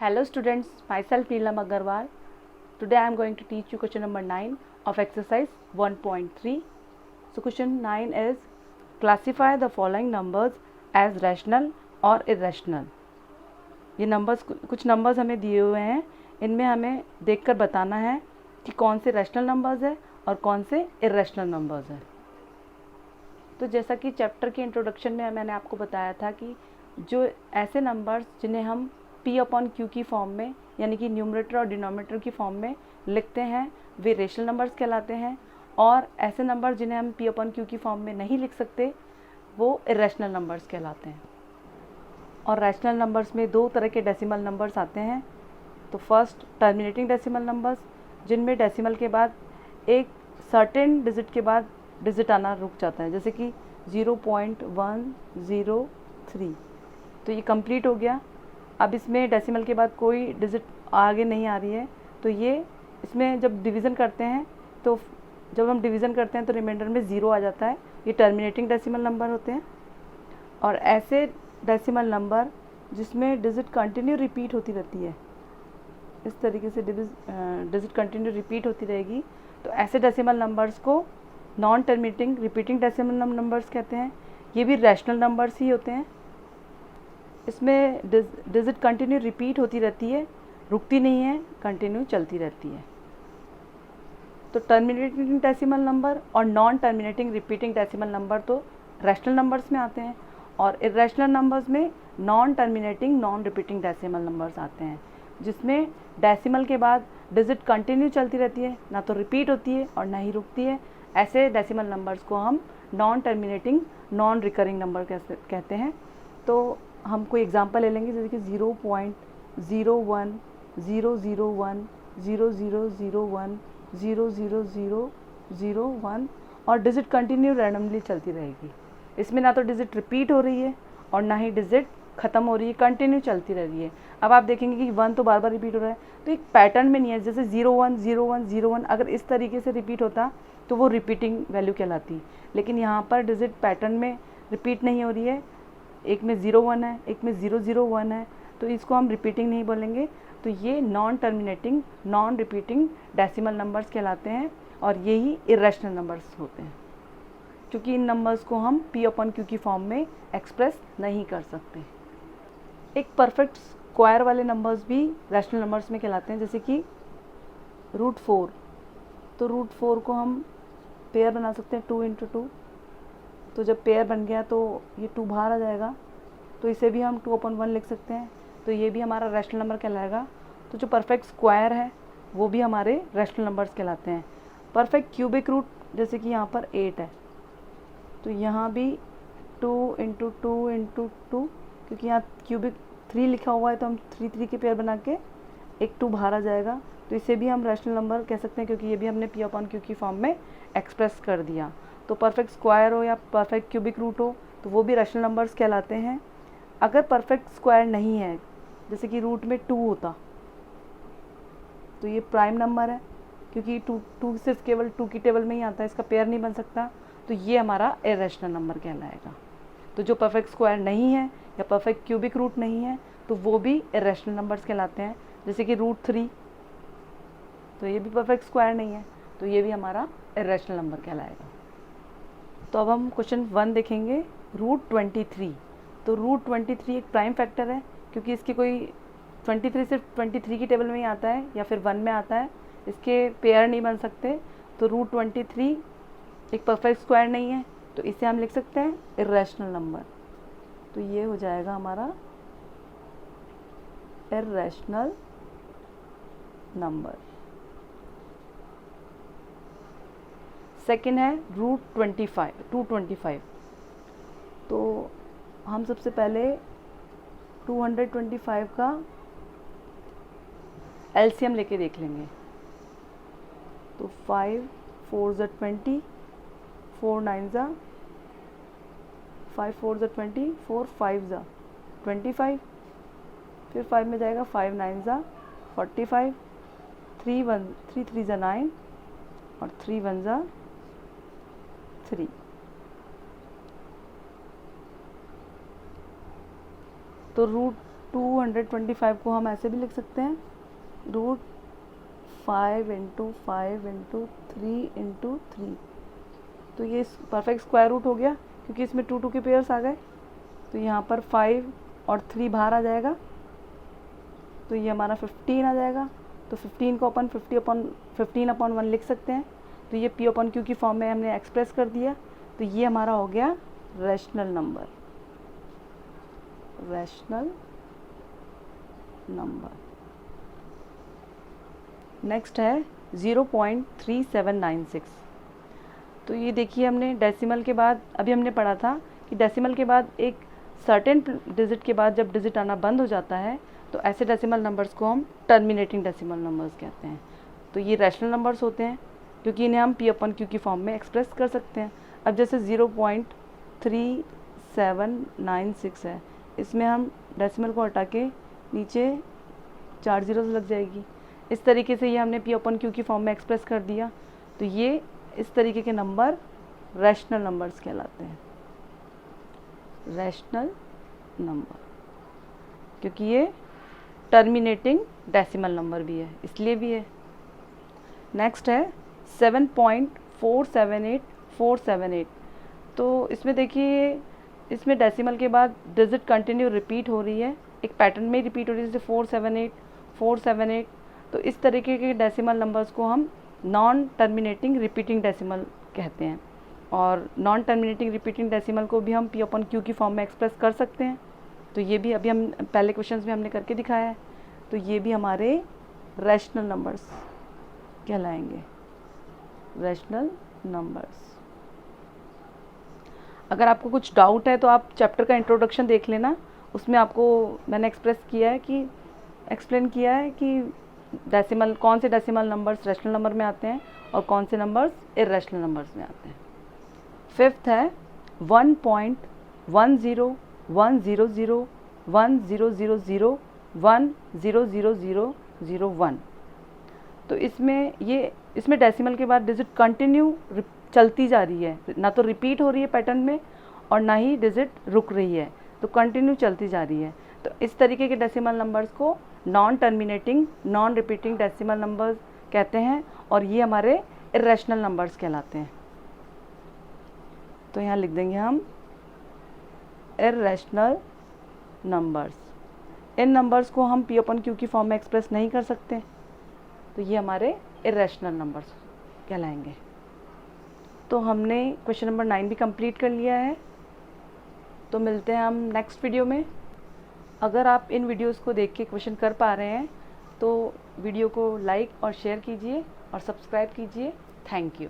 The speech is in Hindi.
Hello students, myself Neelam Agarwal. Today I am going to teach you question number 9 of exercise 1.3. So question 9 is classify the following numbers as rational और irrational. ये नंबर्स कुछ नंबर्स हमें दिए हुए हैं, इनमें हमें देखकर बताना है कि कौन से रैशनल नंबर्स है और कौन से इरेशनल नंबर्स है। तो जैसा कि चैप्टर के इंट्रोडक्शन में मैंने आपको बताया था कि जो ऐसे नंबर्स जिन्हें हम P अपॉन Q की फॉर्म में यानी कि न्यूमरेटर और डिनोमिनेटर की फॉर्म में लिखते हैं वे रेशनल नंबर्स कहलाते हैं, और ऐसे नंबर जिन्हें हम P अपॉन Q की फॉर्म में नहीं लिख सकते वो इरेशनल नंबर्स कहलाते हैं। और रैशनल नंबर्स में दो तरह के डेसिमल नंबर्स आते हैं। तो फर्स्ट टर्मिनेटिंग डेसिमल नंबर्स, जिनमें डेसिमल के बाद एक सर्टेन डिजिट के बाद डिजिट आना रुक जाता है, जैसे कि 0.103। तो ये कंप्लीट हो गया। अब इसमें डेसिमल के बाद कोई डिजिट आगे नहीं आ रही है, तो ये इसमें जब डिवीज़न करते हैं तो रिमाइंडर में 0 आ जाता है। ये टर्मिनेटिंग डेसिमल नंबर होते हैं। और ऐसे डेसिमल नंबर जिसमें डिजिट कंटिन्यू रिपीट होती रहती है, इस तरीके से डिजिट कंटिन्यू रिपीट होती रहेगी, तो ऐसे डेसिमल नंबर्स को non terminating repeating decimal numbers कहते हैं। ये भी रैशनल नंबर्स ही होते हैं। इसमें डिजिट कंटिन्यू रिपीट होती रहती है, रुकती नहीं है, कंटिन्यू चलती रहती है। तो टर्मिनेटिंग डेसिमल नंबर और non terminating repeating decimal number तो रैशनल नंबर्स में आते हैं, और इरेशनल नंबर्स में non terminating non repeating decimal numbers आते हैं, जिसमें डेसिमल के बाद डिजिट कंटिन्यू चलती रहती है, ना तो रिपीट होती है और ना ही रुकती है। ऐसे डेसिमल नंबर्स को हम non terminating non recurring number कहते हैं। तो हम कोई एग्जांपल ले लेंगे, जैसे कि 0.010010001000001 और डिजिट कंटिन्यू रैंडमली चलती रहेगी। इसमें ना तो डिजिट रिपीट हो रही है और ना ही डिजिट ख़त्म हो रही है, कंटिन्यू चलती रह रही है। अब आप देखेंगे कि 1 तो बार बार रिपीट हो रहा है, तो एक पैटर्न में नहीं है। जैसे 010101 अगर इस तरीके से रिपीट होता तो वो रिपीटिंग वैल्यू कहलाती, लेकिन यहाँ पर डिजिट पैटर्न में रिपीट नहीं हो रही है। एक में 01 है, एक में 001 है, तो इसको हम रिपीटिंग नहीं बोलेंगे। तो ये non terminating non repeating decimal numbers कहलाते हैं, और यही इरेशनल नंबर्स होते हैं, क्योंकि इन नंबर्स को हम P अपॉन Q की फॉर्म में एक्सप्रेस नहीं कर सकते। एक परफेक्ट स्क्वायर वाले नंबर्स भी रैशनल नंबर्स में कहलाते हैं, जैसे कि √4। तो √4 को हम पेयर बना सकते हैं 2 × 2। तो जब पेयर बन गया तो ये 2 बाहर आ जाएगा, तो इसे भी हम 2/1 लिख सकते हैं, तो ये भी हमारा रैशनल नंबर कहलाएगा। तो जो परफेक्ट स्क्वायर है वो भी हमारे रैशनल नंबर्स कहलाते हैं। परफेक्ट क्यूबिक रूट, जैसे कि यहाँ पर 8 है, तो यहाँ भी 2 × 2 × 2, क्योंकि यहाँ क्यूबिक 3 लिखा हुआ है, तो हम 3 के पेयर बना के एक 2 बाहर आ जाएगा, तो इसे भी हम रैशनल नंबर कह सकते हैं, क्योंकि ये भी हमने P अपॉन Q की फॉर्म में एक्सप्रेस कर दिया। तो परफेक्ट स्क्वायर हो या परफेक्ट क्यूबिक रूट हो, तो वो भी रैशनल नंबर्स कहलाते हैं। अगर परफेक्ट स्क्वायर नहीं है, जैसे कि रूट में 2 होता, तो ये प्राइम नंबर है, क्योंकि 2 सिर्फ केवल 2 की टेबल में ही आता है, इसका पेयर नहीं बन सकता, तो ये हमारा इरेशनल नंबर कहलाएगा। तो जो परफेक्ट स्क्वायर नहीं है या परफेक्ट क्यूबिक रूट नहीं है, तो वो भी इरेशनल नंबर्स कहलाते हैं, जैसे कि √3, तो ये भी परफेक्ट स्क्वायर नहीं है, तो ये भी हमारा इरेशनल नंबर कहलाएगा। तो अब हम क्वेश्चन 1 देखेंगे, √23। तो √23 एक प्राइम फैक्टर है, क्योंकि इसकी कोई 23 सिर्फ 23 की टेबल में ही आता है या फिर 1 में आता है, इसके पेयर नहीं बन सकते। तो √23 एक परफेक्ट स्क्वायर नहीं है, तो इसे हम लिख सकते हैं इरेशनल नंबर। तो ये हो जाएगा हमारा इरेशनल नंबर। सेकेंड है √225। तो हम सबसे पहले 225 का एलसीएम लेके देख लेंगे। तो 5 4 20, 4 9 5 4 20, 4 5 25, फिर 5 में जाएगा 5 9 45, 3 3 9 और 3 1 3। तो 225 को हम ऐसे भी लिख सकते हैं, √5 × 5 × 3 × 3। तो ये परफेक्ट स्क्वायर रूट हो गया क्योंकि इसमें 2 के पेयर्स आ गए। तो यहाँ पर 5 और 3 बाहर आ जाएगा, तो ये हमारा 15 आ जाएगा। तो 15 को अपन 15/1 लिख सकते हैं। तो ये P/Q की फॉर्म में हमने एक्सप्रेस कर दिया। तो ये हमारा हो गया rational number, rational number. Next है 0.3796। तो ये देखिए हमने डेसिमल के बाद, अभी हमने पढ़ा था कि डेसिमल के बाद एक सर्टेन डिजिट के बाद जब डिजिट आना बंद हो जाता है तो ऐसे डेसिमल नंबर्स को हम टर्मिनेटिंग डेसिमल नंबर्स कहते हैं। तो ये रैशनल नंबर्स होते हैं क्योंकि इन्हें हम P/Q की फॉर्म में एक्सप्रेस कर सकते हैं। अब जैसे 0.3796 है, इसमें हम डेसिमल को हटा के नीचे 4 ज़ीरोज़ लग जाएगी। इस तरीके से ये हमने P/Q की फॉर्म में एक्सप्रेस कर दिया। तो ये इस तरीके के नंबर रैशनल नंबर्स कहलाते हैं, रैशनल नंबर, क्योंकि ये टर्मिनेटिंग डेसिमल नंबर भी है, इसलिए भी है। नेक्स्ट है 7.478478। तो इसमें देखिए, इसमें डेसिमल के बाद डिजिट कंटिन्यू रिपीट हो रही है, एक पैटर्न में रिपीट हो रही है, जैसे 478 478। तो इस तरीके के डेसिमल नंबर्स को हम नॉन टर्मिनेटिंग रिपीटिंग डेसिमल कहते हैं। और नॉन टर्मिनेटिंग रिपीटिंग डेसिमल को भी हम P/Q की फॉर्म में एक्सप्रेस कर सकते हैं। तो ये भी अभी हम पहले क्वेश्चंस में हमने करके दिखाया है। तो ये भी हमारे रैशनल नंबर्स कहलाएंगे, रैशनल नंबर्स। अगर आपको कुछ डाउट है तो आप चैप्टर का इंट्रोडक्शन देख लेना, उसमें आपको मैंने एक्सप्लेन किया है कि डेसिमल, कौन से डेसिमल नंबर्स रैशनल नंबर में आते हैं और कौन से नंबर्स इरैशनल नंबर्स में आते हैं। फिफ्थ है 1.10101000100001। तो इसमें डेसिमल के बाद डिजिट कंटिन्यू चलती जा रही है, ना तो रिपीट हो रही है पैटर्न में और ना ही डिजिट रुक रही है, तो कंटिन्यू चलती जा रही है। तो इस तरीके के डेसिमल नंबर्स को non terminating non repeating decimal numbers कहते हैं और ये हमारे इरैशनल नंबर्स कहलाते हैं। तो यहाँ लिख देंगे हम इरैशनल नंबर्स। इन नंबर्स को हम P/Q की फॉर्म में एक्सप्रेस नहीं कर सकते, तो ये हमारे इरैशनल नंबर्स कहलाएंगे। तो हमने क्वेश्चन नंबर 9 भी कंप्लीट कर लिया है। तो मिलते हैं हम नेक्स्ट वीडियो में। अगर आप इन वीडियोस को देख के क्वेश्चन कर पा रहे हैं तो वीडियो को लाइक और शेयर कीजिए और सब्सक्राइब कीजिए। Thank you.